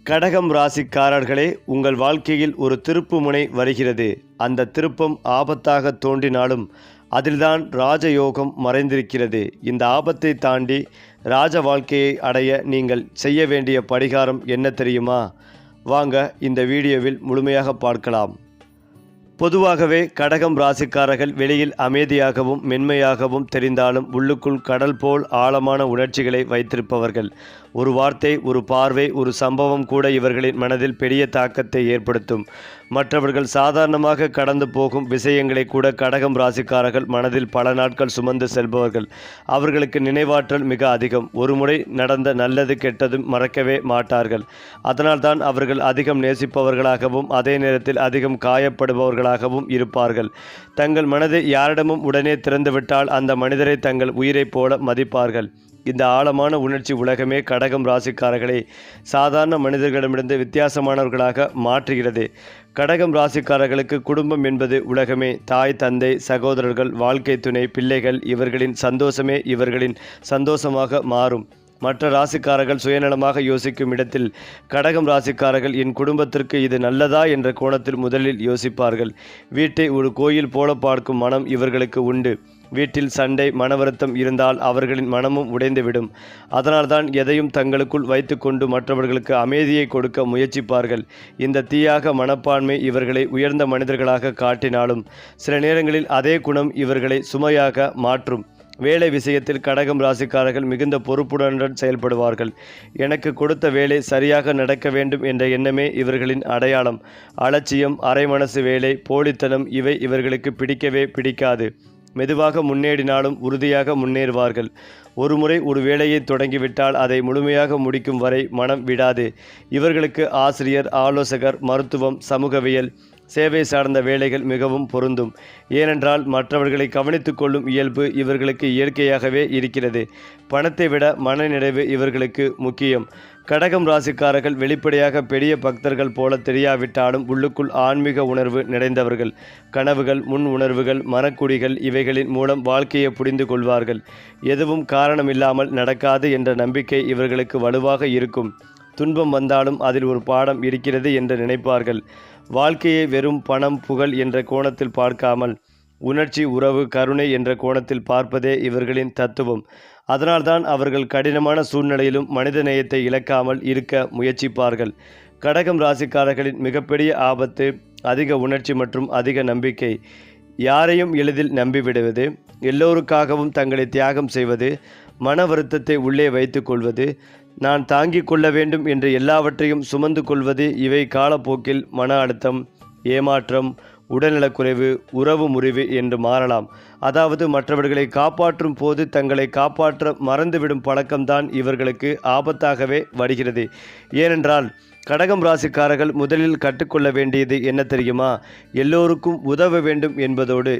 கடகம் ராசிக்காரர்களே, உங்கள் வாழ்க்கையில் ஒரு திருப்பு முனை வருகிறது. அந்த திருப்பம் ஆபத்தாக தோன்றினாலும் அதில்தான் ராஜயோகம் மறைந்திருக்கிறது. இந்த ஆபத்தை தாண்டி ராஜ வாழ்க்கையை அடைய நீங்கள் செய்ய வேண்டிய பரிகாரம் என்ன தெரியுமா? வாங்க இந்த வீடியோவில் முழுமையாக பார்க்கலாம். பொதுவாகவே கடகம் ராசிக்காரர்கள் வெளியில் அமைதியாகவும் மென்மையாகவும் தெரிந்தாலும் உள்ளுக்குள் கடல் போல் ஆழமான உணர்ச்சிகளை வைத்திருப்பவர்கள். ஒரு வார்த்தை, ஒரு பார்வை, ஒரு சம்பவம் கூட இவர்களின் மனதில் பெரிய தாக்கத்தை ஏற்படுத்தும். மற்றவர்கள் சாதாரணமாக கடந்து போகும் விஷயங்களை கூட கடகம் ராசிக்காரர்கள் மனதில் பல நாட்கள் சுமந்து செல்பவர்கள். அவர்களுக்கு நினைவாற்றல் மிக அதிகம். ஒருமுறை நடந்த நல்லது கெட்டதும் மறக்கவே மாட்டார்கள். அதனால்தான் அவர்கள் அதிகம் நேசிப்பவர்களாகவும் அதே நேரத்தில் அதிகம் காயப்படுபவர்களாகவும் இருப்பார்கள். தங்கள் மனதை யாரிடமும் உடனே திறந்துவிட்டால் அந்த மனிதரை தங்கள் உயிரைப் போல மதிப்பார்கள். இந்த ஆழமான உணர்ச்சி உலகமே கடகம் ராசிக்காரர்களை சாதாரண மனிதர்களிடமிருந்து வித்தியாசமானவர்களாக மாற்றுகிறது. கடகம் ராசிக்காரர்களுக்கு குடும்பம் என்பது உலகமே. தாய், தந்தை, சகோதரர்கள், வாழ்க்கை துணை, பிள்ளைகள், இவர்களின் சந்தோஷமே இவர்களின் சந்தோஷமாக மாறும். மற்ற ராசிக்காரர்கள் சுயநலமாக யோசிக்கும் இடத்தில் கடகம் ராசிக்காரர்கள் என் குடும்பத்திற்கு இது நல்லதா என்ற கோணத்தில் முதலில் யோசிப்பார்கள். வீட்டை ஒரு கோயில் போல பார்க்கும் மனம் இவர்களுக்கு உண்டு. வீட்டில் சண்டை, மனவருத்தம் இருந்தால் அவர்களின் மனமும் உடைந்துவிடும். அதனால்தான் எதையும் தங்களுக்குள் வைத்துக்கொண்டு மற்றவர்களுக்கு அமைதியை கொடுக்க முயற்சிப்பார்கள். இந்த தீயாக மனப்பான்மை இவர்களை உயர்ந்த மனிதர்களாக காட்டினாலும் சில நேரங்களில் அதே குணம் இவர்களை சுமையாக மாற்றும். வேலை விஷயத்தில் கடகம் ராசிக்காரர்கள் மிகுந்த பொறுப்புடன் செயல்படுவார்கள். எனக்கு கொடுத்த வேலை சரியாக நடக்க வேண்டும் என்ற எண்ணமே இவர்களின் அடையாளம். அலட்சியம், அரைமனசு வேலை, போலித்தனம் இவை இவர்களுக்கு பிடிக்கவே பிடிக்காது. மெதுவாக முன்னேறினாலும் உறுதியாக முன்னேறுவார்கள். ஒருமுறை ஒரு வேலையை தொடங்கிவிட்டால் அதை முழுமையாக முடிக்கும் வரை மனம் விடாது. இவர்களுக்கு ஆசிரியர், ஆலோசகர், மருத்துவம், சமூகவியல், சேவை சார்ந்த வேலைகள் மிகவும் பொருந்தும். ஏனென்றால் மற்றவர்களை கவனித்து கொள்ளும் இயல்பு இவர்களுக்கு இயற்கையாகவே இருக்கிறது. பணத்தை விட மனநிறைவு இவர்களுக்கு முக்கியம். கடகம் ராசிக்காரர்கள் வெளிப்படையாக பெரிய பக்தர்கள் போல தெரியாவிட்டாலும் உள்ளுக்குள் ஆன்மீக உணர்வு நிறைந்தவர்கள். கனவுகள், முன் உணர்வுகள், மனக்குடிகள் இவைகளின் மூலம் வாழ்க்கையை புரிந்து கொள்வார்கள். எதுவும் காரணமில்லாமல் நடக்காது என்ற நம்பிக்கை இவர்களுக்கு வலுவாக இருக்கும். துன்பம் வந்தாலும் அதில் ஒரு பாடம் இருக்கிறது என்று நினைப்பார்கள். வாழ்க்கையை வெறும் பணம், புகழ் என்ற கோணத்தில் பார்க்காமல் உணர்ச்சி, உறவு, கருணை என்ற கோணத்தில் பார்ப்பதே இவர்களின் தத்துவம். அதனால்தான் அவர்கள் கடினமான சூழ்நிலையிலும் மனித நேயத்தை இழக்காமல் இருக்க முயற்சிப்பார்கள். கடகம் ராசிக்காரர்களின் மிகப்பெரிய ஆபத்து அதிக உணர்ச்சி மற்றும் அதிக நம்பிக்கை. யாரையும் எளிதில் நம்பிவிடுவது, எல்லோருக்காகவும் தங்களை தியாகம் செய்வது, மன வருத்தத்தை உள்ளே வைத்து கொள்வது, நான் தாங்கிக் கொள்ள வேண்டும் என்று எல்லாவற்றையும் சுமந்து கொள்வது இவை காலப்போக்கில் மன அழுத்தம், ஏமாற்றம், உடல்நலக்குறைவு, உறவு முறிவு என்று மாறலாம். அதாவது மற்றவர்களை காப்பாற்றும் போது தங்களை காப்பாற்ற மறந்துவிடும் பழக்கம்தான் இவர்களுக்கு ஆபத்தாகவே வருகிறது. ஏனென்றால் கடகம் ராசிக்காரர்கள் முதலில் கற்றுக்கொள்ள வேண்டியது என்ன தெரியுமா? எல்லோருக்கும் உதவ வேண்டும் என்பதோடு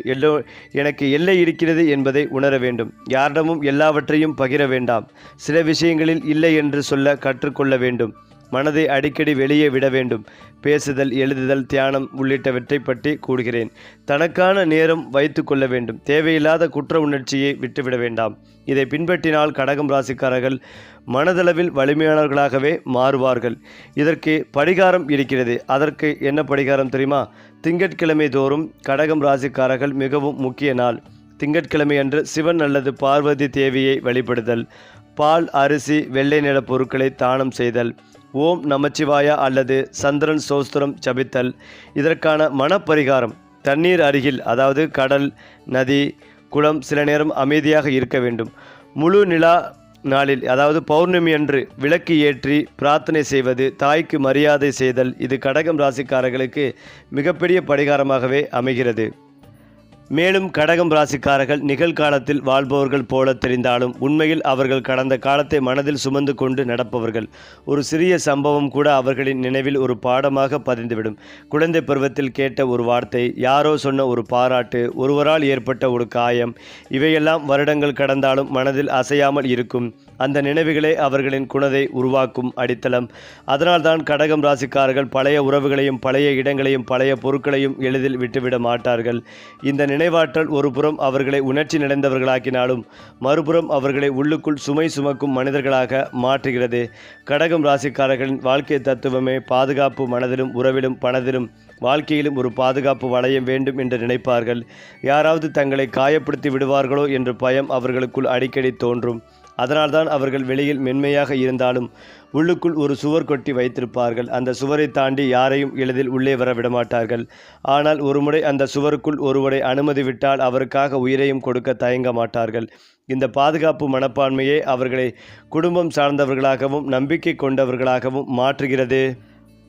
எனக்கு எல்லை இருக்கிறது என்பதை உணர வேண்டும். யாரிடமும் எல்லாவற்றையும் பகிர வேண்டாம். சில விஷயங்களில் இல்லை என்று சொல்ல கற்றுக்கொள்ள வேண்டும். மனதை அடிக்கடி வெளியே விட வேண்டும். பேசுதல், எழுதுதல், தியானம் உள்ளிட்டவற்றை பற்றி கூறுகிறேன். தனக்கான நேரம் வைத்து கொள்ள வேண்டும். தேவையில்லாத குற்ற உணர்ச்சியை விட்டுவிட வேண்டாம். இதை பின்பற்றினால் கடகம் ராசிக்காரர்கள் மனதளவில் வலிமையானவர்களாகவே மாறுவார்கள். இதற்கு பரிகாரம் இருக்கிறது. அதற்கு என்ன பரிகாரம் தெரியுமா? திங்கட்கிழமை தோறும் கடகம் ராசிக்காரர்கள் மிகவும் முக்கிய நாள். திங்கட்கிழமை அன்று சிவன் அல்லது பார்வதி தேவியை வழிபடுதல், பால், அரிசி, வெள்ளை நிற பொருட்களை தானம் செய்தல், ஓம் நமச்சிவாயா அல்லது சந்திரன் சோஸ்திரம் ஜபித்தல். இதற்கான மனப்பரிகாரம் தண்ணீர் அருகில், அதாவது கடல், நதி, குளம் சில நேரம் அமைதியாக இருக்க வேண்டும். முழு நிலா நாளில், அதாவது பௌர்ணமி அன்று விளக்கு ஏற்றி பிரார்த்தனை செய்வது, தாய்க்கு மரியாதை செய்தல் இது கடகம் ராசிக்காரர்களுக்கு மிகப்பெரிய பரிகாரமாகவே அமைகிறது. மேலும் கடகம் ராசிக்காரர்கள் நிகழ்காலத்தில் வாழ்பவர்கள் போல தெரிந்தாலும் உண்மையில் அவர்கள் கடந்த காலத்தை மனதில் சுமந்து கொண்டு நடப்பவர்கள். ஒரு சிறிய சம்பவம் கூட அவர்களின் நினைவில் ஒரு பாடமாக பதிந்துவிடும். குழந்தை பருவத்தில் கேட்ட ஒரு வார்த்தை, யாரோ சொன்ன ஒரு பாராட்டு, ஒருவரால் ஏற்பட்ட ஒரு காயம், இவையெல்லாம் வருடங்கள் கடந்தாலும் மனதில் அசையாமல் இருக்கும். அந்த நினைவுகளே அவர்களின் குணத்தை உருவாக்கும் அடித்தளம். அதனால்தான் கடகம் ராசிக்காரர்கள் பழைய உறவுகளையும் பழைய இடங்களையும் பழைய பொருட்களையும் எளிதில் விட்டுவிட மாட்டார்கள். இந்த நினைவாற்றல் ஒரு புறம் அவர்களை உணர்ச்சி நிறைந்தவர்களாக்கினாலும் மறுபுறம் அவர்களை உள்ளுக்குள் சுமை சுமக்கும் மனிதர்களாக மாற்றுகிறது. கடகம் ராசிக்காரர்களின் வாழ்க்கை தத்துவமே பாதுகாப்பு. மனதிலும் உறவிலும் பணத்திலும் வாழ்க்கையிலும் ஒரு பாதுகாப்பு வளையம் வேண்டும் என்று நினைப்பார்கள். யாராவது தங்களை காயப்படுத்தி விடுவார்களோ என்ற பயம் அவர்களுக்குள் அடிக்கடி தோன்றும். அதனால்தான் அவர்கள் வெளியில் மென்மையாக இருந்தாலும் உள்ளுக்குள் ஒரு சுவர் கொட்டி வைத்திருப்பார்கள். அந்த சுவரை தாண்டி யாரையும் எளிதில் உள்ளே வர விடமாட்டார்கள். ஆனால் ஒருமுறை அந்த சுவருக்குள் ஒருவரை அனுமதி விட்டால் அவருக்காக உயிரையும் கொடுக்க தயங்க மாட்டார்கள். இந்த பாதுகாப்பு மனப்பான்மையே அவர்களை குடும்பம் சார்ந்தவர்களாகவும் நம்பிக்கை கொண்டவர்களாகவும் மாற்றுகிறது.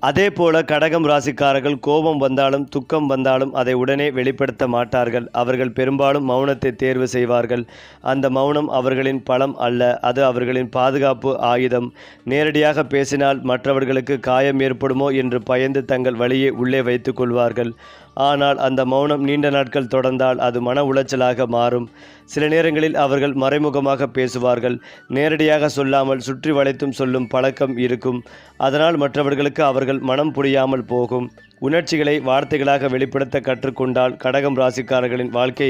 அதே போல கடகம் ராசிக்காரர்கள் கோபம் வந்தாலும் துக்கம் வந்தாலும் அதை உடனே வெளிப்படுத்த மாட்டார்கள். அவர்கள் பெரும்பாலும் மௌனத்தை தேர்வு செய்வார்கள். அந்த மௌனம் அவர்களின் பலம் அல்ல, அது அவர்களின் பாதுகாப்பு ஆயுதம். நேரடியாக பேசினால் மற்றவர்களுக்கு காயம் ஏற்படுமோ என்று பயந்து தங்கள் வழியை உள்ளே வைத்து கொள்வார்கள். ஆனால் அந்த மௌனம் நீண்ட நாட்கள் தொடர்ந்தால் அது மன உளைச்சலாக மாறும். சில நேரங்களில் அவர்கள் மறைமுகமாக பேசுவார்கள். நேரடியாக சொல்லாமல் சுற்றி வளைத்தும் சொல்லும் பழக்கம் இருக்கும். அதனால் மற்றவர்களுக்கு அவர்கள் மனம் புரியாமல் போகும். உணர்ச்சிகளை வார்த்தைகளாக வெளிப்படுத்த கற்றுக்கொண்டால் கடகம் ராசிக்காரர்களின் வாழ்க்கை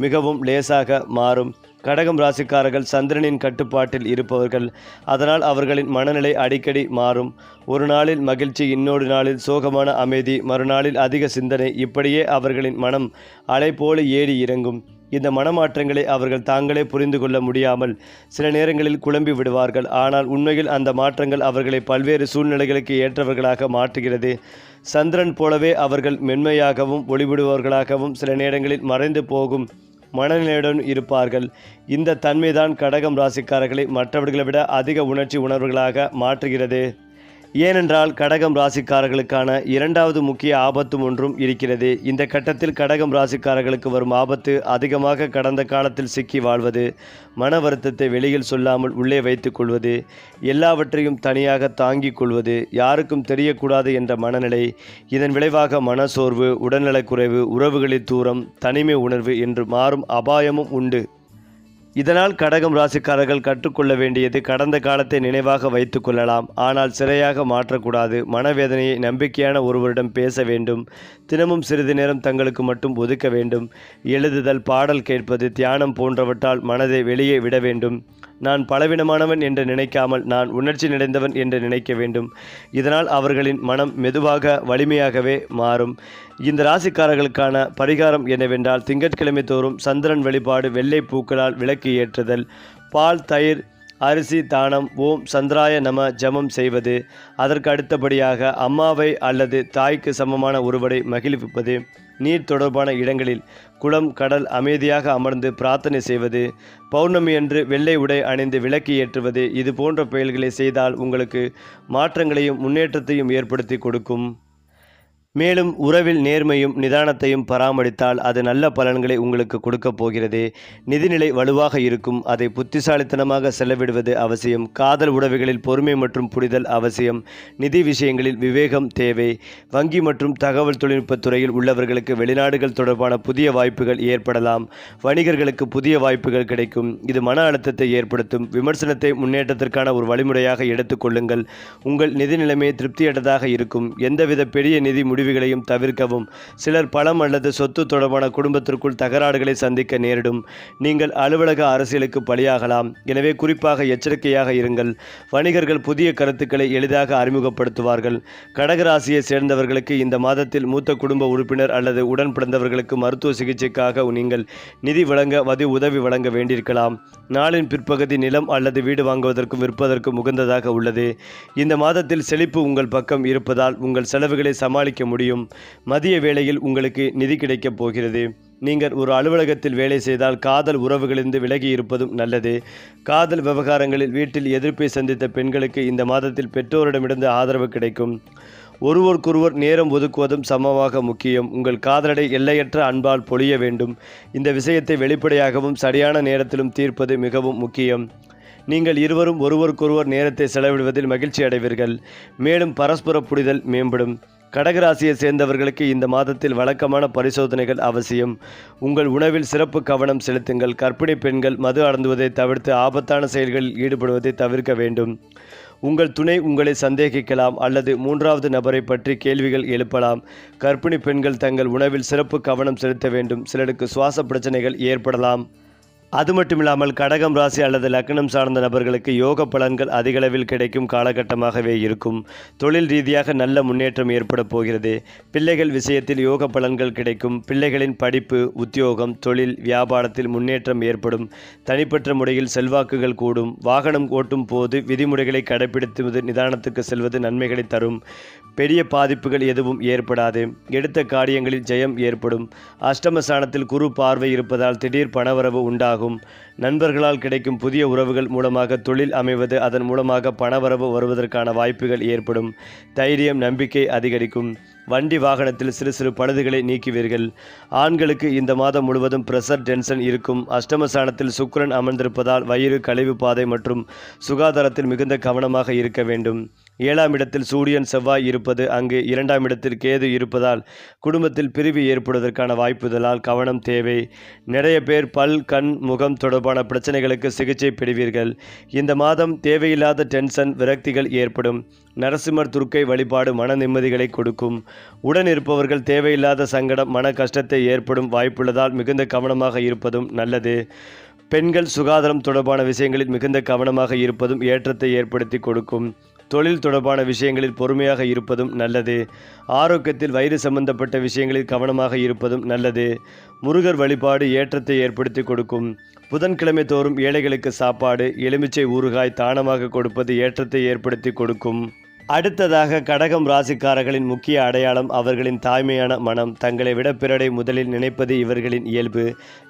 மிகவும் லேசாக மாறும். கடகம் ராசிக்காரர்கள் சந்திரனின் கட்டுப்பாட்டில் இருப்பவர்கள். அதனால் அவர்களின் மனநிலை அடிக்கடி மாறும். ஒரு நாளில் மகிழ்ச்சி, இன்னொரு நாளில் சோகமான அமைதி, மறுநாளில் அதிக சிந்தனை. இப்படியே அவர்களின் மனம் அலை போல ஏறி இறங்கும். இந்த மனமாற்றங்களை அவர்கள் தாங்களே புரிந்து கொள்ள முடியாமல் சில நேரங்களில் குழம்பி விடுவார்கள். ஆனால் உண்மையில் அந்த மாற்றங்கள் அவர்களை பல்வேறு சூழ்நிலைகளுக்கு ஏற்றவர்களாக மாற்றுகிறது. சந்திரன் போலவே அவர்கள் மென்மையாகவும் ஒளிவிடுபவர்களாகவும் சில நேரங்களில் மறைந்து போகும் மனநிலையுடன் இருப்பார்கள். இந்த தன்மைதான் கடகம் ராசிக்காரர்களை மற்றவர்களை விட அதிக உணர்ச்சி உணர்வுகளாக மாற்றுகிறது. ஏனென்றால் கடகம் ராசிக்காரர்களுக்கான இரண்டாவது முக்கிய ஆபத்தும் ஒன்றும் இருக்கிறது. இந்த கட்டத்தில் கடகம் ராசிக்காரர்களுக்கு வரும் ஆபத்து அதிகமாக கடந்த காலத்தில் சிக்கி வாழ்வது, மன வருத்தத்தை வெளியில் சொல்லாமல் உள்ளே வைத்து கொள்வது, எல்லாவற்றையும் தனியாக தாங்கிக் கொள்வது, யாருக்கும் தெரியக்கூடாது என்ற மனநிலை. இதன் விளைவாக மனசோர்வு, உடல்நலக்குறைவு, உறவுகளில் தூரம், தனிமை உணர்வு என்று மாறும் அபாயமும் உண்டு. இதனால் கடகம் ராசிக்காரர்கள் கற்றுக்கொள்ள வேண்டியது கடந்த காலத்தை நினைவாக வைத்து கொள்ளலாம், ஆனால் சிறையாக மாற்றக்கூடாது. மனவேதனையை நம்பிக்கையான ஒருவரிடம் பேச வேண்டும். தினமும் சிறிது நேரம் தங்களுக்கு மட்டும் ஒதுக்க வேண்டும். எழுதுதல், பாடல் கேட்பது, தியானம் போன்றவற்றால் மனதை வெளியே விட வேண்டும். நான் பலவீனமானவன் என்று நினைக்காமல் நான் உணர்ச்சி நிறைந்தவன் என்று நினைக்க வேண்டும். இதனால் அவர்களின் மனம் மெதுவாக வலிமையாகவே மாறும். இந்த ராசிக்காரர்களுக்கான பரிகாரம் என்னவென்றால், திங்கட்கிழமை தோறும் சந்திரன் வழிபாடு, வெள்ளை பூக்களால் விளக்கு ஏற்றுதல், பால், தயிர், அரிசி தானம், ஓம் சந்திராய நம ஜபம் செய்வது. அதற்கு அடுத்தபடியாக அம்மாவை அல்லது தாய்க்கு சமமான ஒருவரை மகிழ்விப்பது. நீர் தொடர்பான இடங்களில் குளம், கடல் அமைதியாக அமர்ந்து பிரார்த்தனை செய்வது. பௌர்ணமியன்று வெள்ளை உடை அணிந்து விளக்கு ஏற்றுவது. இது போன்ற செயல்களை செய்தால் உங்களுக்கு மாற்றங்களையும் முன்னேற்றத்தையும் ஏற்படுத்தி கொடுக்கும். மேலும் உறவில் நேர்மையும் நிதானத்தையும் பராமரித்தால் அது நல்ல பலன்களை உங்களுக்கு கொடுக்க போகிறது. நிதிநிலை வலுவாக இருக்கும். அதை புத்திசாலித்தனமாக செலவிடுவது அவசியம். காதல் உறவுகளில் பொறுமை மற்றும் புரிதல் அவசியம். நிதி விஷயங்களில் விவேகம் தேவை. வங்கி மற்றும் தகவல் தொழில்நுட்பத் துறையில் உள்ளவர்களுக்கு வெளிநாடுகள் தொடர்பான புதிய வாய்ப்புகள் ஏற்படலாம். வணிகர்களுக்கு புதிய வாய்ப்புகள் கிடைக்கும். இது மன அழுத்தத்தை ஏற்படுத்தும். விமர்சனத்தை முன்னேற்றத்திற்கான ஒரு வழிமுறையாக எடுத்துக்கொள்ளுங்கள். உங்கள் நிதி நிலைமை திருப்தியற்றதாக இருக்கும். எந்தவித பெரிய நிதி முடிவுகளையும் தவிர்க்கவும். சிலர் பணம் அல்லது சொத்து தொடர்பான குடும்பத்திற்குள் தகராறுகளை சந்திக்க நேரிடும். நீங்கள் அலுவலக அரசியலுக்கு பலியாகலாம். எனவே குறிப்பாக எச்சரிக்கையாக இருங்கள். வணிகர்கள் புதிய கருத்துக்களை எளிதாக அறிமுகப்படுத்துவார்கள். கடகராசியை சேர்ந்தவர்களுக்கு இந்த மாதத்தில் மூத்த குடும்ப உறுப்பினர் அல்லது உடன் பிறந்தவர்களுக்கு மருத்துவ சிகிச்சைக்காக நீங்கள் நிதி வழங்க உதவி வழங்க வேண்டியிருக்கலாம். நாளின் பிற்பகுதி நிலம் அல்லது வீடு வாங்குவதற்கும் விற்பதற்கும் உகந்ததாக உள்ளது. இந்த மாதத்தில் செழிப்பு உங்கள் பக்கம் இருப்பதால் உங்கள் செலவுகளை சமாளிக்க முடியும். மதிய வேளையில் உங்களுக்கு நிதி கிடைக்கப் போகிறது. நீங்கள் ஒரு அலுவலகத்தில் வேலை செய்தால் காதல் உறவுகளிலிருந்து விலகி இருப்பதும் நல்லது. காதல் விவகாரங்களில் வீட்டில் எதிர்ப்பை சந்தித்த பெண்களுக்கு இந்த மாதத்தில் பெற்றோரிடமிருந்து ஆதரவு கிடைக்கும். ஒருவருக்கொருவர் நேரம் ஒதுக்குவதும் சமமாக முக்கியம். உங்கள் காதலரை எல்லையற்ற அன்பால் பொழிய வேண்டும். இந்த விஷயத்தை வெளிப்படையாகவும் சரியான நேரத்திலும் தீர்ப்பது மிகவும் முக்கியம். நீங்கள் இருவரும் ஒருவருக்கொருவர் நேரத்தை செலவிடுவதில் மகிழ்ச்சி அடைவீர்கள். மேலும் பரஸ்பர புரிதல் மேம்படும். கடகராசியை சேர்ந்தவர்களுக்கு இந்த மாதத்தில் வழக்கமான பரிசோதனைகள் அவசியம். உங்கள் உணவில் சிறப்பு கவனம் செலுத்துங்கள். கர்ப்பிணி பெண்கள் மது அருந்துவதை தவிர்த்து ஆபத்தான செயல்களில் ஈடுபடுவதை தவிர்க்க வேண்டும். உங்கள் துணை உங்களை சந்தேகிக்கலாம் அல்லது மூன்றாவது நபரை பற்றி கேள்விகள் எழுப்பலாம். கர்ப்பிணி பெண்கள் தங்கள் உணவில் சிறப்பு கவனம் செலுத்த வேண்டும். சிலருக்கு சுவாச பிரச்சனைகள் ஏற்படலாம். அது மட்டுமில்லாமல் கடகம் ராசி அல்லது லக்னம் சார்ந்த நபர்களுக்கு யோக பலன்கள் அதிகளவில் கிடைக்கும் காலகட்டமாகவே இருக்கும். தொழில் ரீதியாக நல்ல முன்னேற்றம் ஏற்பட போகிறது. பிள்ளைகள் விஷயத்தில் யோக பலன்கள் கிடைக்கும். பிள்ளைகளின் படிப்பு, உத்தியோகம், தொழில், வியாபாரத்தில் முன்னேற்றம் ஏற்படும். தனிப்பட்ட முறையில் செல்வாக்குகள் கூடும். வாகனம் ஓட்டும் போது விதிமுறைகளை கடைபிடித்துவது, நிதானத்துக்கு செல்வது நன்மைகளை தரும். பெரிய பாதிப்புகள் எதுவும் ஏற்படாது. எடுத்த காரியங்களில் ஜெயம் ஏற்படும். அஷ்டமஸ்தானத்தில் குரு பார்வை இருப்பதால் திடீர் பணவரவு உண்டாகும். நண்பர்களால் கிடைக்கும் புதிய உறவுகள் மூலமாக தொழில் அமைவது, அதன் மூலமாக பணவரவு வருவதற்கான வாய்ப்புகள் ஏற்படும். தைரியம், நம்பிக்கை அதிகரிக்கும். வண்டி வாகனத்தில் சிறு சிறு பழுதுகளை நீக்குவீர்கள். ஆண்களுக்கு இந்த மாதம் முழுவதும் பிரஷர், டென்ஷன் இருக்கும். அஷ்டமஸ்தானத்தில் சுக்கிரன் அமர்ந்திருப்பதால் வயிறு, கழிவு பாதை மற்றும் சுகாதாரத்தில் மிகுந்த கவனமாக இருக்க வேண்டும். 7ஆம் இடத்தில் சூரியன், செவ்வாய் இருப்பது, அங்கு 2ஆம் இடத்தில் கேது இருப்பதால் குடும்பத்தில் பிரிவு ஏற்படுவதற்கான வாய்ப்புதலால் கவனம் தேவை. நிறைய பேர் பல், கண், முகம் தொடர்பான பிரச்சனைகளுக்கு சிகிச்சை பெறுவீர்கள். இந்த மாதம் தேவையில்லாத டென்ஷன், விரக்திகள் ஏற்படும். நரசிம்மர் துர்க்கை வழிபாடு மன நிம்மதிகளை கொடுக்கும். உடன் இருப்பவர்கள் தேவையில்லாத சங்கடம், மன கஷ்டத்தை ஏற்படும் வாய்ப்புள்ளதால் மிகுந்த கவனமாக இருப்பதும் நல்லது. பெண்கள் சுகாதாரம் தொடர்பான விஷயங்களில் மிகுந்த கவனமாக இருப்பதும் ஏற்றத்தை ஏற்படுத்தி கொடுக்கும். தொழில் தொடர்பான விஷயங்களில் பொறுமையாக இருப்பதும் நல்லது. ஆரோக்கியத்தில் வயிறு சம்பந்தப்பட்ட விஷயங்களில் கவனமாக இருப்பதும் நல்லது. முருகர் வழிபாடு ஏற்றத்தை ஏற்படுத்தி கொடுக்கும். புதன்கிழமை தோறும் ஏழைகளுக்கு சாப்பாடு, எலுமிச்சை ஊறுகாய் தானமாக கொடுப்பது ஏற்றத்தை ஏற்படுத்தி கொடுக்கும். அடுத்ததாக கடகம் ராசிக்காரர்களின் முக்கிய அடையாளம் அவர்களின் தாய்மையான மனம். தங்களை விட பிறரை முதலில் நினைப்பது இவர்களின் இயல்பு.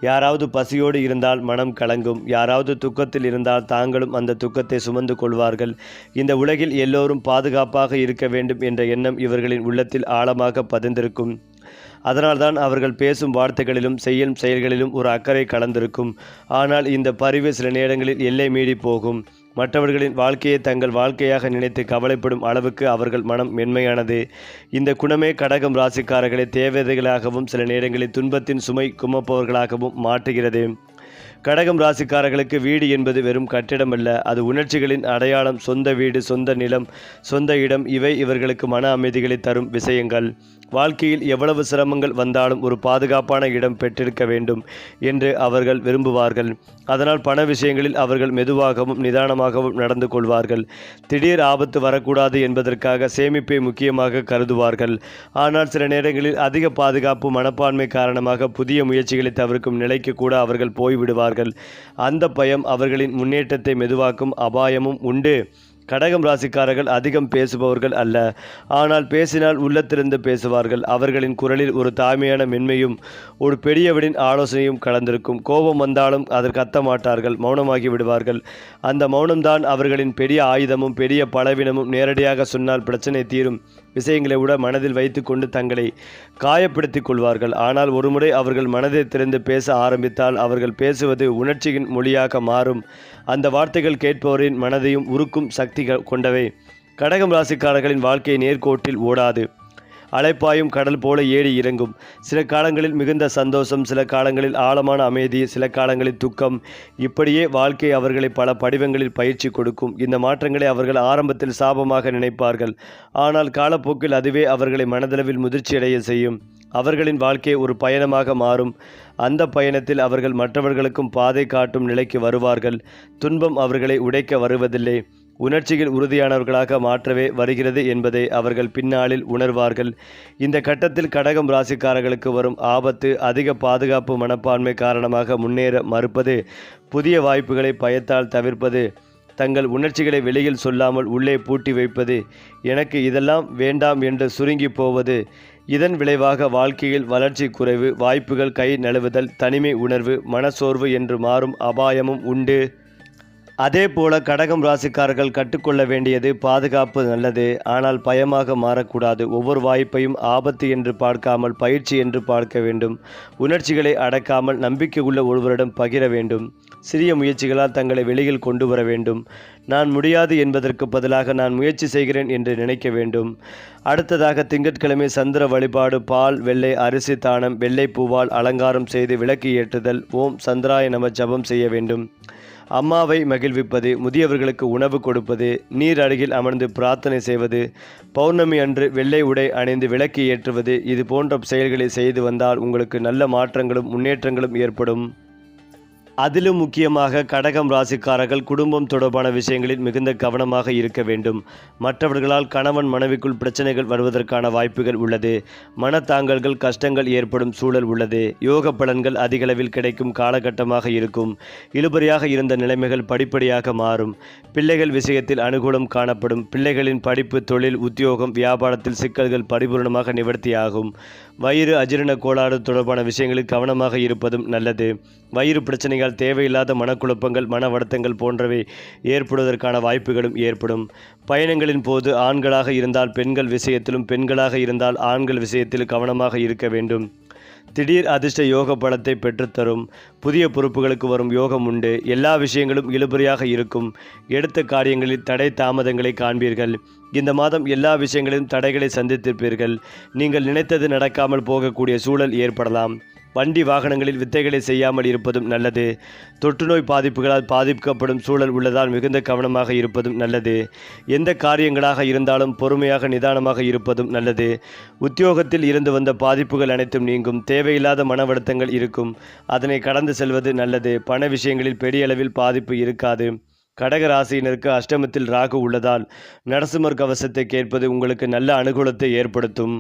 யாராவது பசியோடு இருந்தால் மனம் கலங்கும். யாராவது துக்கத்தில் இருந்தால் தாங்களும் அந்த துக்கத்தை சுமந்து கொள்வார்கள். இந்த உலகில் எல்லோரும் பாதுகாப்பாக இருக்க வேண்டும் என்ற எண்ணம் இவர்களின் உள்ளத்தில் ஆழமாக பதிந்திருக்கும். அதனால்தான் அவர்கள் பேசும் வார்த்தைகளிலும் செய்யும் செயல்களிலும் ஒரு அக்கறை கலந்திருக்கும். ஆனால் இந்த பரிவு சில நேரங்களில் எல்லை மீறி போகும். மற்றவர்களின் வாழ்க்கையை தங்கள் வாழ்க்கையாக நினைத்து கவலைப்படும் அளவுக்கு அவர்கள் மனம் மென்மையானது. இந்த குணமே கடகம் ராசிக்காரர்களை தேவதைகளாகவும் சில நேரங்களில் துன்பத்தின் சுமை குமப்பவர்களாகவும் மாற்றுகிறது. கடகம் ராசிக்காரர்களுக்கு வீடு என்பது வெறும் கட்டிடமல்ல, அது உணர்ச்சிகளின் அடையாளம். சொந்த வீடு, சொந்த நிலம், சொந்த இடம், இவை இவர்களுக்கு மன அமைதிகளை தரும் விஷயங்கள். வாழ்க்கையில் எவ்வளவு சிரமங்கள் வந்தாலும் ஒரு பாதுகாப்பான இடம் பெற்றிருக்க வேண்டும் என்று அவர்கள் விரும்புவார்கள். அதனால் பண விஷயங்களில் அவர்கள் மெதுவாகவும் நிதானமாகவும் நடந்து கொள்வார்கள். திடீர் ஆபத்து வரக்கூடாது என்பதற்காக சேமிப்பை முக்கியமாக கருதுவார்கள். ஆனால் சில நேரங்களில் அதிக பாதுகாப்பு மனப்பான்மை காரணமாக புதிய முயற்சிகளை தவிர்க்கும் நிலைக்கு கூட அவர்கள் போய்விடுவார்கள். அந்த பயம் அவர்களின் முன்னேற்றத்தை மெதுவாக்கும் அபாயமும் உண்டு. கடகம் ராசிக்காரர்கள் அதிகம் பேசுபவர்கள் அல்ல, ஆனால் பேசினால் உள்ளத்திலிருந்து பேசுவார்கள். அவர்களின் குரலில் ஒரு தாய்மையான மென்மையும் ஒரு பெரியவரின் ஆலோசனையும் கலந்திருக்கும். கோபம் வந்தாலும் அதற்கு கத்த மாட்டார்கள், மௌனமாகி விடுவார்கள். அந்த மௌனம்தான் அவர்களின் பெரிய ஆயுதமும் பெரிய பலவீனமும். நேரடியாக சொன்னால் பிரச்சனை தீரும் விஷயங்களை விட மனதில் வைத்து கொண்டு தங்களை காயப்படுத்திக் கொள்வார்கள். ஆனால் ஒருமுறை அவர்கள் மனதை திறந்து பேச ஆரம்பித்தால் அவர்கள் பேசுவது உணர்ச்சியின் மொழியாக மாறும். அந்த வார்த்தைகள் கேட்பவரின் மனதையும் உருக்கும் சக்தி கொண்டவை. கடகம் ராசிக்காரர்களின் வாழ்க்கை நேர்கோட்டில் ஓடாது. அலைப்பாயும் கடல் போல ஏறி இறங்கும். சில காலங்களில் மிகுந்த சந்தோஷம், சில காலங்களில் ஆழமான அமைதி, சில காலங்களில் துக்கம். இப்படியே வாழ்க்கை அவர்களை பல படிவங்களில் பயிற்சி கொடுக்கும். இந்த மாற்றங்களை அவர்கள் ஆரம்பத்தில் சாபமாக நினைப்பார்கள். ஆனால் காலப்போக்கில் அதுவே அவர்களை மனதளவில் முதிர்ச்சியடைய செய்யும். அவர்களின் வாழ்க்கை ஒரு பயணமாக மாறும். அந்த பயணத்தில் அவர்கள் மற்றவர்களுக்கும் பாதை காட்டும் நிலைக்கு வருவார்கள். துன்பம் அவர்களை உடைக்க வருவதில்லை, உணர்ச்சியில் உறுதியானவர்களாக மாற்றவே வருகிறது என்பதை அவர்கள் பின்னாளில் உணர்வார்கள். இந்த கட்டத்தில் கடகம் ராசிக்காரர்களுக்கு வரும் ஆபத்து அதிக பாதுகாப்பு மனப்பான்மை காரணமாக முன்னேற மறுப்பது, புதிய வாய்ப்புகளை பயத்தால் தவிர்ப்பது, தங்கள் உணர்ச்சிகளை வெளியில் சொல்லாமல் உள்ளே பூட்டி வைப்பது, எனக்கு இதெல்லாம் வேண்டாம் என்று சுருங்கி போவது. இதன் விளைவாக வாழ்க்கையில் வளர்ச்சி குறைவு, வாய்ப்புகள் கை நழுவுதல், தனிமை உணர்வு, மனசோர்வு என்று மாறும் அபாயமும் உண்டு. அதே போல கடகம் ராசிக்காரர்கள் கற்றுக்கொள்ள வேண்டியது பாதுகாப்பு நல்லது, ஆனால் பயமாக மாறக்கூடாது. ஒவ்வொரு வாய்ப்பையும் ஆபத்து என்று பார்க்காமல் பயிற்சி என்று பார்க்க வேண்டும். உணர்ச்சிகளை அடக்காமல் நம்பிக்கை உள்ள ஒருவரிடம் பகிர வேண்டும். சிறிய முயற்சிகளால் தங்களை வெளியில் கொண்டு வர வேண்டும். நான் முடியாது என்பதற்கு பதிலாக நான் முயற்சி செய்கிறேன் என்று நினைக்க வேண்டும். அடுத்ததாக திங்கட்கிழமை சந்திர வழிபாடு. பால், வெள்ளை அரிசி தானம், வெள்ளை பூவால் அலங்காரம் செய்து விளக்கு ஏற்றுதல், ஓம் சந்திராய நம ஜபம் செய்ய வேண்டும். அம்மாவை மகிழ்விப்பது, முதியவர்களுக்கு உணவு கொடுப்பது, நீர் அருகில் அமர்ந்து பிரார்த்தனை செய்வது, பௌர்ணமி அன்று வெள்ளை உடை அணிந்து விளக்கு ஏற்றுவது, இது போன்ற செயல்களை செய்து வந்தால் உங்களுக்கு நல்ல மாற்றங்களும் முன்னேற்றங்களும் ஏற்படும். அதிலும் முக்கியமாக கடகம் ராசிக்காரர்கள் குடும்பம் தொடர்பான விஷயங்களில் மிகுந்த கவனமாக இருக்க வேண்டும். மற்றவர்களால் கணவன் மனைவிக்குள் பிரச்சனைகள் வருவதற்கான வாய்ப்புகள் உள்ளது. மனத்தாங்கல்கள், கஷ்டங்கள் ஏற்படும் சூழல் உள்ளது. யோக பலன்கள் அதிகளவில் கிடைக்கும் காலகட்டமாக இருக்கும். இழுபறியாக இருந்த நிலைமைகள் படிப்படியாக மாறும். பிள்ளைகள் விஷயத்தில் அனுகூலம் காணப்படும். பிள்ளைகளின் படிப்பு, தொழில், உத்தியோகம், வியாபாரத்தில் சிக்கல்கள் பரிபூர்ணமாக நிவர்த்தியாகும். வயிறு, அஜீரண கோளாறு தொடர்பான விஷயங்களில் கவனமாக இருப்பதும் நல்லது. வயிறு பிரச்சனைகள், தேவையில்லாத மனக்குழப்பங்கள், மன வருத்தங்கள் போன்றவை ஏற்படுவதற்கான வாய்ப்புகளும் ஏற்படும். பயணங்களின் போது ஆண்களாக இருந்தால் பெண்கள் விஷயத்திலும், பெண்களாக இருந்தால் ஆண்கள் விஷயத்தில் கவனமாக இருக்க வேண்டும். திடீர் அதிர்ஷ்ட யோக பலத்தை பெற்றுத்தரும். புதிய பொறுப்புகளுக்கு வரும் யோகம் உண்டு. எல்லா விஷயங்களும் இழுபறியாக இருக்கும். எடுத்த காரியங்களில் தடை தாமதங்களை காண்பீர்கள். இந்த மாதம் எல்லா விஷயங்களிலும் தடைகளை சந்தித்திருப்பீர்கள். நீங்கள் நினைத்தது நடக்காமல் போகக்கூடிய சூழல் ஏற்படலாம். வண்டி வாகனங்களில் வித்தைகளை செய்யாமல் இருப்பதும் நல்லது. தொற்றுநோய் பாதிப்புகளால் பாதிக்கப்படும் சூழல் உள்ளதால் மிகுந்த கவனமாக இருப்பதும் நல்லது. எந்த காரியங்களாக இருந்தாலும் பொறுமையாக நிதானமாக இருப்பதும் நல்லது. உத்தியோகத்தில் இருந்து வந்த பாதிப்புகள் அனைத்தும் நீங்கும். தேவையில்லாத மன வருத்தங்கள் இருக்கும். அதனை கடந்து செல்வது நல்லது. பண விஷயங்களில் பெரிய அளவில் பாதிப்பு இருக்காது. கடக ராசியினருக்கு அஷ்டமத்தில் ராகு உள்ளதால் நரசிம்மர் கவசத்தை கேட்பது உங்களுக்கு நல்ல அனுகூலத்தை ஏற்படுத்தும்.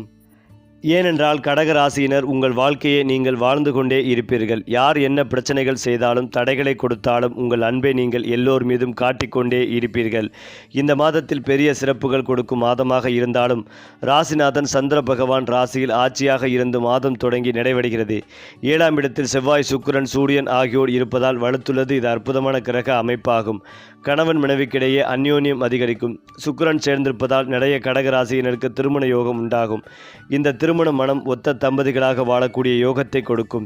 ஏனென்றால் கடக ராசியினர் உங்கள் வாழ்க்கையை நீங்கள் வாழ்ந்து கொண்டே இருப்பீர்கள். யார் என்ன பிரச்சனைகள் செய்தாலும், தடைகளை கொடுத்தாலும் உங்கள் அன்பை நீங்கள் எல்லோர் மீதும் காட்டிக்கொண்டே இருப்பீர்கள். இந்த மாதத்தில் பெரிய சிறப்புகள் கொடுக்கும் மாதமாக இருந்தாலும் ராசிநாதன் சந்திர பகவான் ராசியில் ஆட்சியாக இருந்து மாதம் தொடங்கி நிறைவடைகிறது. 7ஆம் இடத்தில் செவ்வாய், சுக்கிரன், சூரியன் ஆகியோர் இருப்பதால் வலுத்துள்ளது. இது அற்புதமான கிரக அமைப்பாகும். கணவன் மனைவிக்கிடையே அந்யோன்யம் அதிகரிக்கும். சுக்கிரன் சேர்ந்திருப்பதால் நிறைய கடக ராசியினருக்கு திருமண யோகம் உண்டாகும். இந்த திருமண மனம் ஒத்த தம்பதிகளாக வாழக்கூடிய யோகத்தை கொடுக்கும்.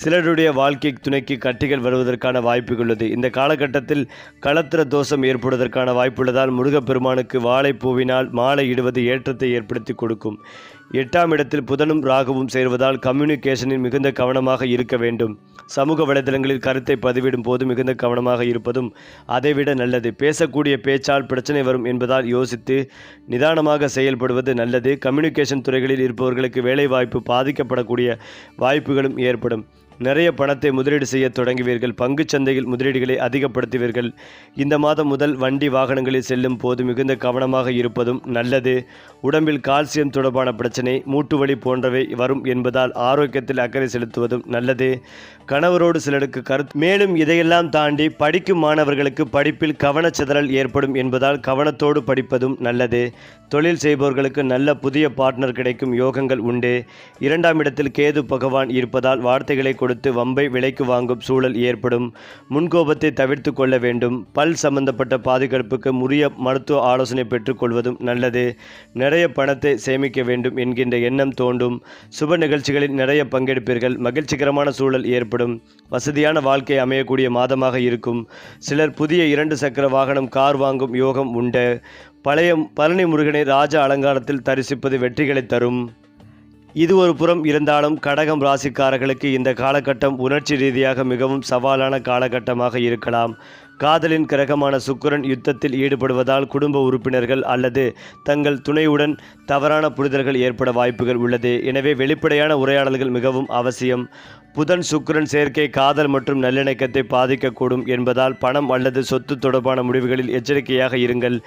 சிலருடைய வாழ்க்கை துணைக்கு கட்டிகள் வருவதற்கான வாய்ப்புகள் உள்ளது. இந்த காலகட்டத்தில் களத்திர தோஷம் ஏற்படுவதற்கான வாய்ப்புள்ளதால் முருகப்பெருமானுக்கு வாழைப்பூவினால் மாலை இடுவது ஏற்றத்தை ஏற்படுத்தி கொடுக்கும். 8ஆம் இடத்தில் புதனும் ராகுவும் சேர்வதால் கம்யூனிகேஷனில் மிகுந்த கவனமாக இருக்க வேண்டும். சமூக வலைதளங்களில் கருத்தை பதிவிடும் போது மிகுந்த கவனமாக இருப்பதும் அதைவிட நல்லது. பேசக்கூடிய பேச்சால் பிரச்சனை வரும் என்பதால் யோசித்து நிதானமாக செயல்படுவது நல்லது. கம்யூனிகேஷன் துறைகளில் இருப்பவர்களுக்கு வேலைவாய்ப்பு பாதிக்கப்படக்கூடிய வாய்ப்புகளும் ஏற்படும். நிறைய பணத்தை முதலீடு செய்ய தொடங்குவீர்கள். பங்குச் சந்தையில் முதலீடுகளை அதிகப்படுத்துவீர்கள். இந்த மாதம் முதல் வண்டி வாகனங்களில் செல்லும் போது மிகுந்த கவனமாக இருப்பதும் நல்லது. உடம்பில் கால்சியம் தொடர்பான பிரச்சனை, மூட்டு வலி போன்றவை வரும் என்பதால் ஆரோக்கியத்தில் அக்கறை செலுத்துவதும் நல்லது. கணவரோடு சிலருக்கு மேலும் இதையெல்லாம் தாண்டி படிக்கும் மாணவர்களுக்கு படிப்பில் கவனச்சிதறல் ஏற்படும் என்பதால் கவனத்தோடு படிப்பதும் நல்லது. தொழில் செய்பவர்களுக்கு நல்ல புதிய பார்ட்னர் கிடைக்கும் யோகங்கள் உண்டு. 2ஆம் இடத்தில் கேது பகவான் இருப்பதால் வார்த்தைகளை கொடுத்து வம்பை விலைக்கு வாங்கும் சூழல் ஏற்படும். முன்கோபத்தை தவிர்த்து கொள்ள வேண்டும். பல் சம்பந்தப்பட்ட பாதுகாப்புக்கு உரிய மருத்துவ ஆலோசனை பெற்றுக்கொள்வதும் நல்லது. நிறைய பணத்தை சேமிக்க வேண்டும் என்கின்ற எண்ணம் தோன்றும். சுப நிகழ்ச்சிகளில் நிறைய பங்கெடுப்பீர்கள். மகிழ்ச்சிகரமான சூழல் ஏற்படும். வசதியான வாழ்க்கை அமையக்கூடிய மாதமாக இருக்கும். சிலர் புதிய 2 சக்கர வாகனம், கார் வாங்கும் யோகம் உண்டு. பழைய பழனி முருகனை ராஜ அலங்காரத்தில் தரிசிப்பது வெற்றிகளை தரும். இது ஒரு புறம் இருந்தாலும் கடகம் ராசிக்காரர்களுக்கு இந்த காலகட்டம் உணர்ச்சி ரீதியாக மிகவும் சவாலான காலகட்டமாக இருக்கலாம். காதலின் கிரகமான சுக்கிரன் யுத்தத்தில் ஈடுபடுவதால் குடும்ப உறுப்பினர்கள் அல்லது தங்கள் துணையுடன் தவறான புரிதல்கள் ஏற்பட வாய்ப்புகள் உள்ளது. எனவே வெளிப்படையான உரையாடல்கள் மிகவும் அவசியம். புதன் சுக்கிரன் சேர்க்கை காதல் மற்றும் நல்லிணக்கத்தை பாதிக்கக்கூடும் என்பதால் பணம் அல்லது சொத்து தொடர்பான முடிவுகளில் எச்சரிக்கையாக இருங்கள்.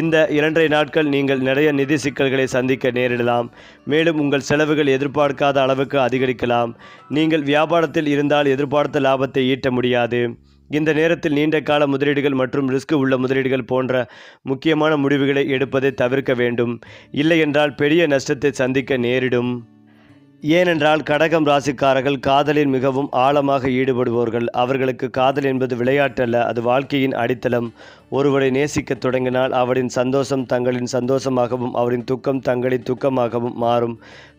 இந்த 2 நாட்கள் நீங்கள் நிறைய நிதி சிக்கல்களை சந்திக்க நேரிடலாம். மேலும் உங்கள் செலவுகள் எதிர்பார்க்காத அளவுக்கு அதிகரிக்கலாம். நீங்கள் வியாபாரத்தில் இருந்தால் எதிர்பார்த்த லாபத்தை ஈட்ட முடியாது. இந்த நேரத்தில் நீண்ட கால முதலீடுகள் மற்றும் ரிஸ்க் உள்ள முதலீடுகள் போன்ற முக்கியமான முடிவுகளை எடுப்பதை தவிர்க்க வேண்டும். இல்லையென்றால் பெரிய நஷ்டத்தை சந்திக்க நேரிடும். ஏனென்றால் கடகம் ராசிக்காரர்கள் காதலில் மிகவும் ஆழமாக ஈடுபடுபவர்கள். அவர்களுக்கு காதல் என்பது விளையாட்டல்ல, அது வாழ்க்கையின் அடித்தளம். ஒருவரை நேசிக்க தொடங்கினால் அவரின் சந்தோஷம் தங்களின் சந்தோஷமாகவும் அவரின் துக்கம் தங்களின் துக்கமாகவும் மாறும்.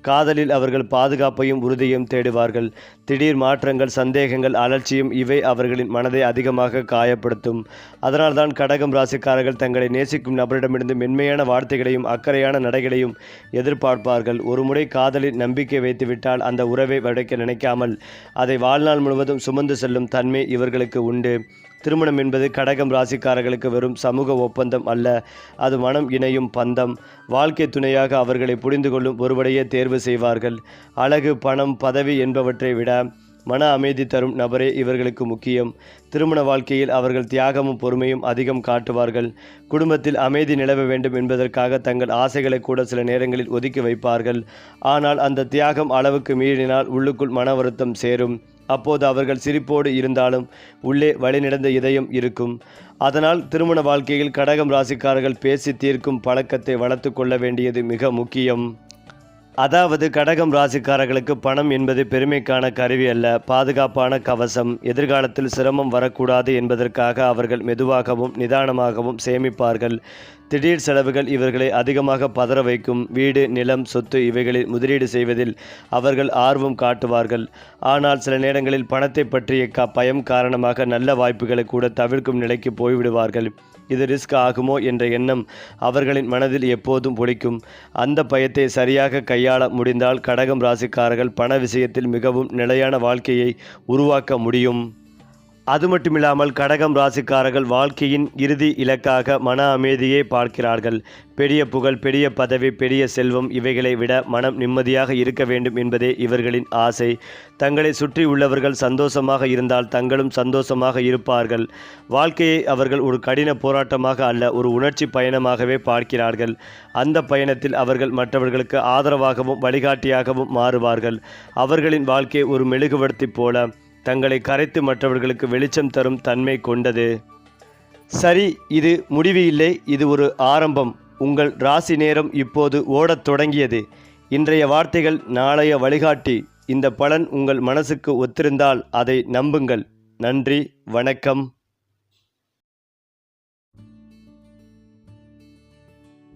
காதலில் அவர்கள் பாதுகாப்பையும் உறுதியையும் தேடுவார்கள். திடீர் மாற்றங்கள், சந்தேகங்கள், அலட்சியம் இவை அவர்களின் மனதை அதிகமாக காயப்படுத்தும். அதனால்தான் கடகம் ராசிக்காரர்கள் தங்களை நேசிக்கும் நபரிடமிருந்து மென்மையான வார்த்தைகளையும் அக்கறையான நடைகளையும் எதிர்பார்ப்பார்கள். ஒருமுறை காதலில் நம்பிக்கை வைத்துவிட்டால் அந்த உறவை உடைக்க நினைக்காமல் அதை வாழ்நாள் முழுவதும் சுமந்து செல்லும் தன்மை இவர்களுக்கு உண்டு. திருமணம் என்பது கடகம் ராசிக்காரர்களுக்கு வெறும் சமூக ஒப்பந்தம் அல்ல, அது மனம் இணையும் பந்தம். வாழ்க்கை துணையாக அவர்களை புரிந்து கொள்ளும் ஒருவரையே தேர்வு செய்வார்கள். அழகு, பணம், பதவி என்பவற்றை விட மன அமைதி தரும் நபரே இவர்களுக்கு முக்கியம். திருமண வாழ்க்கையில் அவர்கள் தியாகமும் பொறுமையும் அதிகம் காட்டுவார்கள். குடும்பத்தில் அமைதி நிலவ வேண்டும் என்பதற்காக தங்கள் ஆசைகளை கூட சில நேரங்களில் ஒதுக்கி வைப்பார்கள். ஆனால் அந்த தியாகம் அளவுக்கு மீறினால் உள்ளுக்குள் மன வருத்தம் சேரும். அப்போது அவர்கள் சிரிப்போடு இருந்தாலும் உள்ளே வழிநடந்த இதயம் இருக்கும். அதனால் திருமண வாழ்க்கையில் கடகம் ராசிக்காரர்கள் பேசி தீர்க்கும் பழக்கத்தை வளர்த்து கொள்ள வேண்டியது மிக முக்கியம். அதாவது கடகம் ராசிக்காரர்களுக்கு பணம் என்பது பெருமைக்கான கருவி அல்ல, பாதுகாப்பான கவசம். எதிர்காலத்தில் சிரமம் வரக்கூடாது என்பதற்காக அவர்கள் மெதுவாகவும் நிதானமாகவும் சேமிப்பார்கள். திடீர் செலவுகள் இவர்களை அதிகமாக பதற வைக்கும். வீடு, நிலம், சொத்து இவைகளில் முதலீடு செய்வதில் அவர்கள் ஆர்வம் காட்டுவார்கள். ஆனால் சில நேரங்களில் பணத்தை பற்றிய பயம் காரணமாக நல்ல வாய்ப்புகளை கூட தவிர்க்கும் நிலைக்கு போய்விடுவார்கள். இது ரிஸ்க் ஆகுமோ என்ற எண்ணம் அவர்களின் மனதில் எப்போதும் பொழிக்கும். அந்த பயத்தை சரியாக கையாள முடிந்தால் கடகம் ராசிக்காரர்கள் பண விஷயத்தில் மிகவும் நிலையான வாழ்க்கையை உருவாக்க முடியும். அது மட்டுமில்லாமல் கடகம் ராசிக்காரர்கள் வாழ்க்கையின் இறுதி இலக்காக மன அமைதியை பார்க்கிறார்கள். பெரிய புகழ், பெரிய பதவி, பெரிய செல்வம் இவைகளை விட மனம் நிம்மதியாக இருக்க வேண்டும் என்பதே இவர்களின் ஆசை. தங்களை சுற்றி உள்ளவர்கள் சந்தோஷமாக இருந்தால் தங்களும் சந்தோஷமாக இருப்பார்கள். வாழ்க்கையை அவர்கள் ஒரு கடின போராட்டமாக அல்ல, ஒரு உணர்ச்சி பயணமாகவே பார்க்கிறார்கள். அந்த பயணத்தில் அவர்கள் மற்றவர்களுக்கு ஆதரவாகவும் வழிகாட்டியாகவும் மாறுவார்கள். அவர்களின் வாழ்க்கை ஒரு மெழுகுவர்த்தி போல தங்களை கரைத்து மற்றவர்களுக்கு வெளிச்சம் தரும் தன்மை கொண்டது. சரி, இது முடிவு இல்லை, இது ஒரு ஆரம்பம். உங்கள் ராசி நேரம் இப்போது ஓடத் தொடங்கியது. இன்றைய வார்த்தைகள் நாளைய வழிகாட்டி. இந்த பலன் உங்கள் மனசுக்கு ஒத்திருந்தால் அதை நம்புங்கள். நன்றி, வணக்கம்.